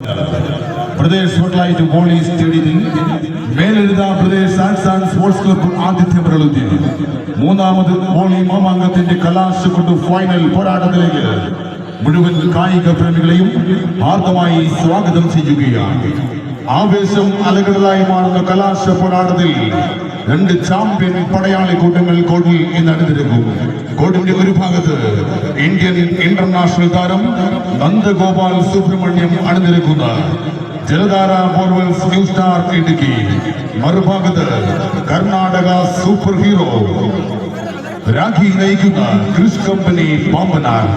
Pradesh spotlight volley സ്റ്റേഡിയത്തിൽ മേലെഴുത Pradesh arts and sports club ആതിഥ്യം പ്രകടിപ്പിച്ചു. മൂന്നാമത് വോളി മാമാങ്കത്തിന്റെ കലാശ കൊണ്ട് ഫൈനൽ പോരാട്ടത്തിലേക്ക് മുഴുവൻ കായിക പ്രേമികളെയും ഹാർദമായി സ്വാഗതം ചെയ്യുകയാണ്. ആവേശം അലകടലായി മാറുന്ന കലാശ പോരാട്ടത്തിൽ രണ്ട് ചാമ്പ്യൻ പടയാളി കൂട്ടങ്ങൾ കോട്ടിൽ ഇന്ന് അണിനിരക്കും. കോട്ടിന്റെ ഒരു ഭാഗത്ത് ഇന്ത്യൻ ഇന്റർനാഷണൽ താരം നന്ദഗോപാൽ സുബ്രഹ്മണ്യം അണിനിരക്കുന്ന ജലധാര ബോർവെൽസ് ന്യൂ സ്റ്റാർ ഇടുക്കി, മറുഭാഗത്ത് കർണാടക സൂപ്പർ ഹീറോ രാഖി നയിക്കുന്ന ക്രിഷ് കമ്പനി പാമ്പനാർ.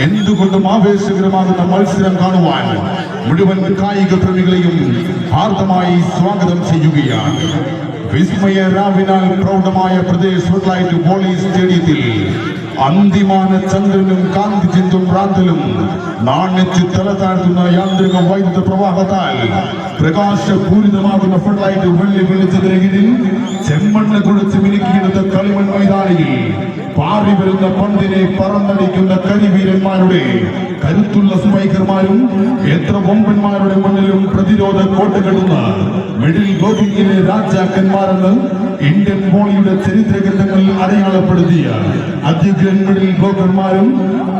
എന്തുകൊണ്ടും ആവേശകരമാകുന്ന മത്സരം കാണുവാൻ മുഴുവൻ കായിക പ്രേമികളെയും ഹാർദമായി സ്വാഗതം ചെയ്യുകയാണ്. വിസ്മയ രാവിനാൽ പ്രൗഢമായ പ്രദേശ് സ്പോട്ട്ലൈറ്റ് വോളി സ്റ്റേഡിയത്തിൽ അന്തിമാന ചന്ദ്രനും കാന്തി ചിന്തും റാന്തലും നാണിച്ച് തല താഴ്ത്തുന്ന യാന്ത്രിക വൈദ്യുത പ്രവാഹത്താൽ പ്രകാശപൂരിതമാകുന്ന ഫുട്ലൈറ്റ് വെള്ളി വെളിച്ചതിന് കീഴിൽ ചെമ്മണ്ണ് കുഴച്ച് മിനുക്കിയെടുത്ത കളിമൺ മൈതാനിയിൽ പാറി വരുന്ന പന്തിനെ പറന്നടിക്കുന്ന കരിവീരന്മാരുടെ കരുത്തുള്ള സ്പൈക്കർമാരും എത്ര വമ്പന്മാരുടെ മുന്നിലും പ്രതിരോധ കോട്ട കെടുന്ന മിഡിൽ ബോർഡിങ്ങിലെ രാജാക്കന്മാരെന്ന് ഇന്ത്യൻ വോളിയുടെ ചരിത്ര ഗ്രന്ഥങ്ങളിൽ അടയാളപ്പെടുത്തിയ അധ്യക്ഷൻ മിഡിൽ ബ്ലോക്കർമാരും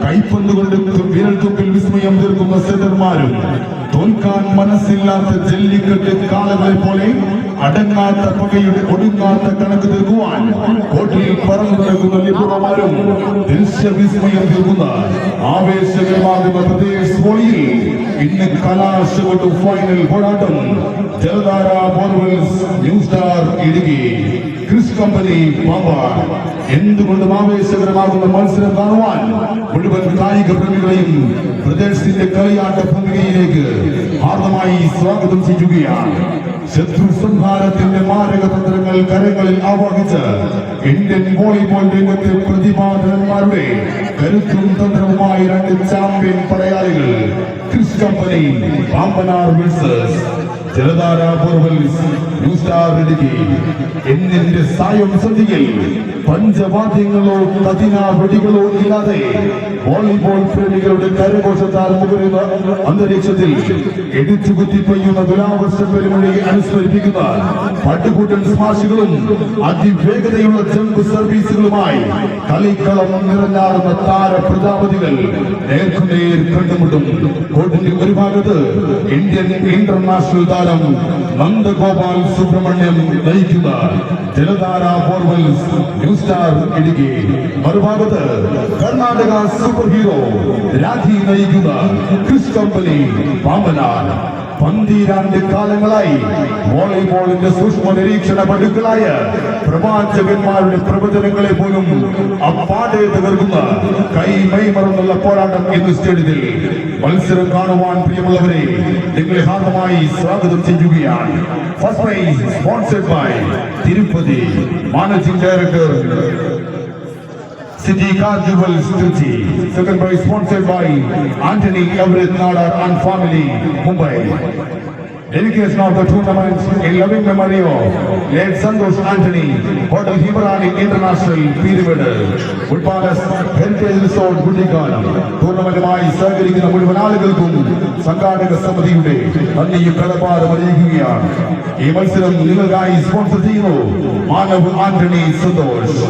കൈപ്പന്തുകൊണ്ട് വിരൽത്തുമ്പിൽ വിസ്മയം തീർക്കുന്ന സെറ്റർമാരും തോൽക്കാൻ മനസ്സില്ലാത്ത ജല്ലിക്കെട്ട് കാളകളെ പോലെ അടങ്ങാത്ത പകയുടെ ഒടുങ്ങാത്ത കണക്ക് തീർക്കുവാൻ കോട്ടിൽ പറന്നു നടക്കുന്ന ലിബറമാരും ദൃശ്യവിസ്മയം തീർക്കുന്ന ആവേശകരമാകുന്ന പ്രദേശ് വോളിയിൽ ഇന്ന് കലാശകൊണ്ട് ഫൈനൽ പോരാട്ടം Jaladhara borewells new star Idukki, Krish company Pambar. എന്തുകൊണ്ടും ആവേശകരമാകുന്ന മത്സരം കാണുവാൻ മുഴുവൻ കായിക പ്രേമികളെയും പ്രദേശത്തിന്റെ കളിയാട്ട ഭൂമികയിലേക്ക് ഹാർദമായി സ്വാഗതം ചെയ്യുകയാണ്. ശത്രു സംഹാരത്തിന്റെ മാരക തന്ത്രങ്ങൾ കരങ്ങളിൽ ആവാഹിച്ച് ഇന്ത്യൻ വോളിബോൾ രംഗത്തെ പ്രതിഭാധനന്മാരുടെ കരുത്തും തന്ത്രവുമായി രണ്ട് ചാമ്പ്യൻ പടയാളികൾ Krish company Pambanar versus Jaladhara borewells new star Idukki. എന്നിന്റെ സായം സന്ധിയിൽ പഞ്ചവാദ്യങ്ങളോ കഠിന വെടികളോ ഇല്ലാതെ വോളിബോൾ പ്രേമികളുടെ കരഘോഷത്താൽ മുകളിൽ അന്തരീക്ഷത്തിൽ ഇടിച്ചു കുത്തി പെയ്യുന്ന തുലാവർഷ പെരുമഴയെ അനുസ്മരിപ്പിക്കുന്ന പട്ടുകൂട്ടൻ സ്മാഷുകളും അതിവേഗതയുള്ള ജമ്പ് സർവീസുകളുമായി കളിക്കളം നിറഞ്ഞാറുന്ന താര പ്രജാപതികൾ നേർക്കുനേർ കണ്ടുമുട്ടും. കോട്ടിന്റെ ഒരു ഭാഗത്ത് ഇന്ത്യൻ ഇന്റർനാഷണൽ താരം നന്ദഗോപാൽ സുബ്രഹ്മണ്യം നയിക്കുന്ന ജലധാര ബോർവെൽസ് ന്യൂ സ്റ്റാർ ഇടുക്കി, മറുഭാഗത്ത് കർണാടക സൂപ്പർ ഹീറോ രാഖി നയിക്കുന്ന ക്രിഷ് കമ്പനി പാമ്പനാർ. 12 കാലങ്ങളായി വോളിബോളിന്റെ സൂക്ഷ്മ നിരീക്ഷണ പടുക്കളായ പ്രവാചകന്മാരുടെ പ്രവചനങ്ങളെ പോലും അപ്പാടെ തകർക്കുന്ന കൈമൈമറന്നുള്ള പോരാട്ടം ഇന്ന് സ്റ്റേഡിയത്തിൽ. മത്സരം കാണുവാൻ പ്രിയമുള്ളവരെ നിങ്ങളെ ഹാർദമായി സ്വാഗതം ചെയ്യുകയാണ്. First prize sponsored by Tirupati managing director City Carnivals Trichy. Second prize sponsored by Anthony Everett Nadar and family, Mumbai. Dedication of the tournament in loving memory of late Santosh Anthony, Hotel Himarani International, Pyramid, Wood Palace Heritage Resort, Gudikana. ടൂർണമെന്റുമായി സഹകരിക്കുന്ന മുഴുവൻ ആളുകൾക്കും സംഘാടക സമിതിയുടെ നന്ദിയും കടപ്പാടും അറിയിക്കുകയാണ്. ഈ മത്സരം നിങ്ങൾക്കായി സ്പോൺസർ ചെയ്യുന്നു മാനവ് ആന്റണി സന്തോഷ്.